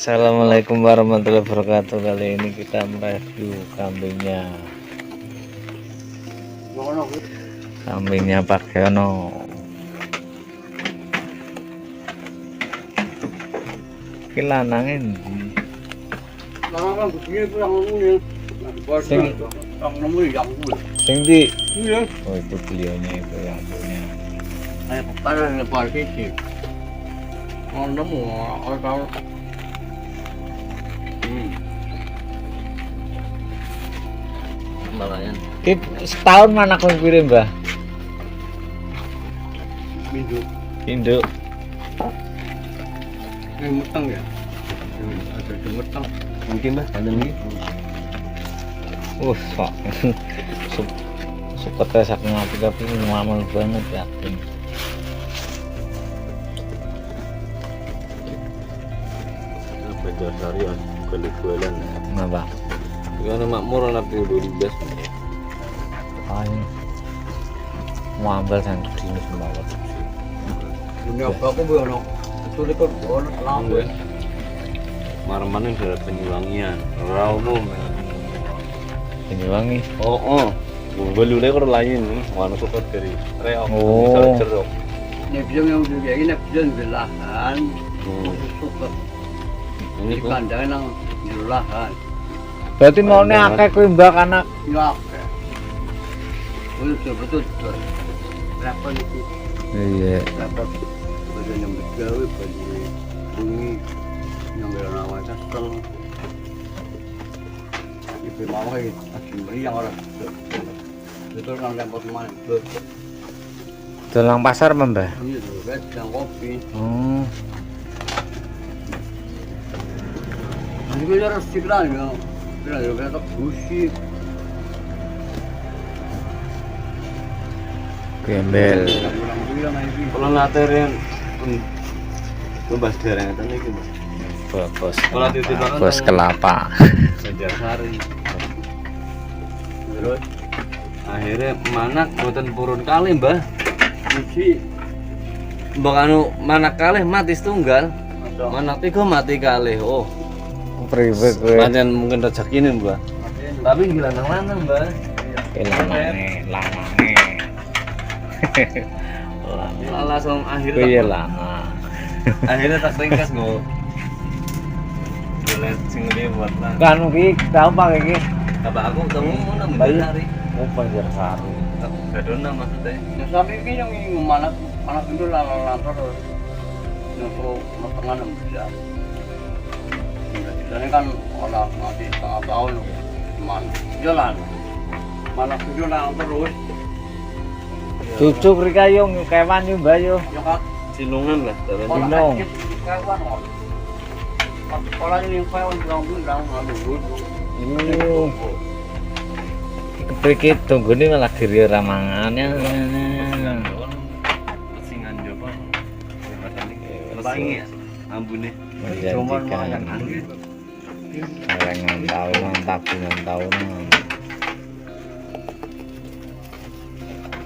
Assalamualaikum warahmatullahi wabarakatuh. Kali ini kita mereview kambingnya Pak Yono. Iki lanangin. Sing di. Oh, itu beliaunya itu yang punya. Setahun mana kau kirim, Mbah? Induk. Ini metang ya? Ada metang. Mungkin, Mbah, ada nih. Sok. Suka tesak ngapi tapi ngamal banget yakin. Belajar syariah bukan jualan. Kenapa? Karena makmur anak dulu di gas. Ayo. Mau ambil yang gini semua. Ini apa aku belum? Itu dekat orang lama. Marman ini dari Penyuwangian, Raumum. Penyuwangi. Oh. Belulai kalau lain, mana suka dari reok. Oh. Cerok. Ini bilang yang udah kayak gini, bilang belahan, suka. Ini Di kandang yang belahan. Berarti maunya akeh kuwi mbak anak. Ya, betul. Berapa itu? Iya. Berapa? Badan yang bergawe, badan bunyi, yang bernama kastel. Ibu mama itu asing meriang orang. Betul kan lempar kemana? Dolang pasar Mbah. Ini tuh, yang kopi. Oh. Nanti kita harus siklan ya. Kita harus busik. Gembel. Kalau ngaterin bebas dereng itu nih Bos. Kalau titipan Bos kelapa. Banjar Sari. Terus akhirnya manak boten purun kali mbah. Busik. Mbak anu manak kali mati setunggal. Manak tiga mati kali. Oh, Priwe kowe. pancen mungkin rezeki nih mbah. Tapi gila lanang mbah. Lanange. Langsung akhirnya. Kuwi lanang. Akhirnya tak ringkas go. Boleh sing buat lah. Kan iki tau Pak iki. Apa aku ketemu mana Bayi. hari. Oh, Banjar Sari. Gadona maksudnya. Yang sampai ini yang mana itu lalang terus. Untuk tengah 6 bulan. Biasanya kan orang mati setengah tahun cuman jalan. Mana itu lalang terus. Cucu mrika yo kewan yo Mbah yo. Ya kan Silungan lah terus. Dino. orang kecil kawan kok. Kalau ini yang kawan bilang dulu. Mriki tunggune malah diri ora mangannya. Singan jopo. Lesingi ya. Ambune. Menjanjikan. Lengan tahunan, tabungan tahunan.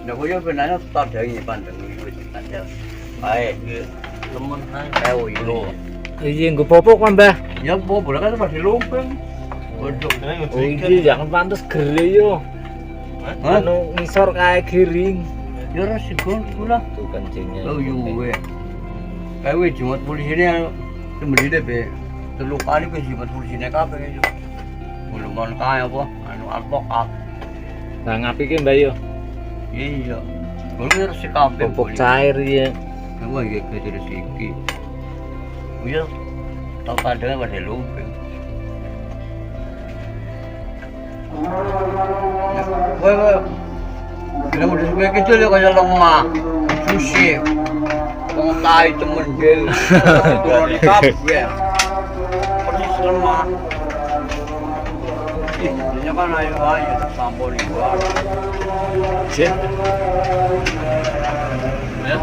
Nah, gue benarnya tak ada ini pandang itu ada. Baik, temen saya itu. Iya, nggo popok kan, Mbah? Ya, boleh kan masih lumpeng. Untuk Oh, iki jangan pantes gere yo. Anu ngisor kae giring. ya resiko pula. Tuh kencingnya. Oh, yuwe. Kayak jumat polisi ini sembeli deh be. Telu kali ke jumat polisi ini kabeh itu. Belum kaya apa? Anu advokat. Nah, ngapi ki, Mbah yo? Iya. Boleh resiko kabeh. Popok cair ya. Wah, iya ke rezeki. Iya. Tak kadang masih lumpeng. Woi. Kita udah sebagai kecil ya kayak lemah, sushi, pengetai cemendel, turun kabel, persis lemah. Ini kan ayo sampul di luar. Cek. Ya.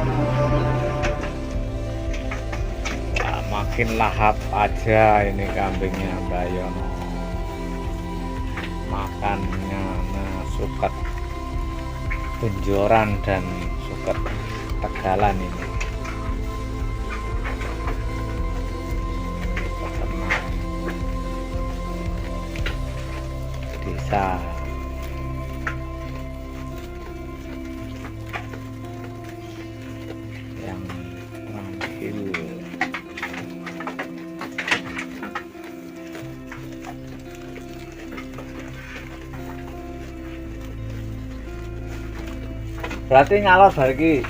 Makin lahap aja ini kambingnya Mbak Yono. Makannya suket bunjoran dan suket tegalan ini. Peternak besar. Yang terakhir. Berarti ngalor bariki.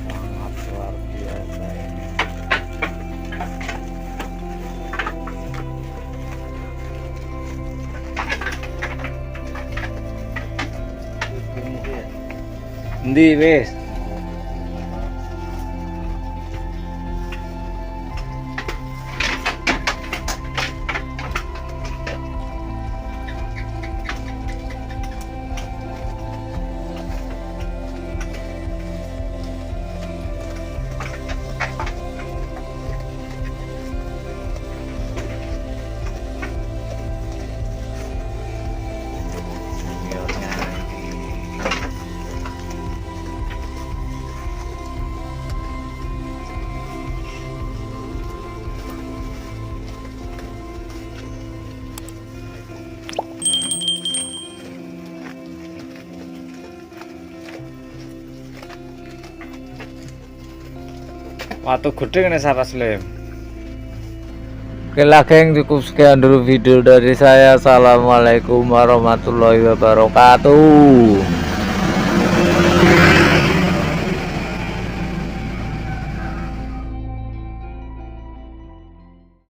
Sangat luar biasa ini. Endi wis? Waktu gede nih Sahabat Slim. Oke lah geng, cukup sekian dulu video dari saya. Assalamualaikum warahmatullahi wabarakatuh.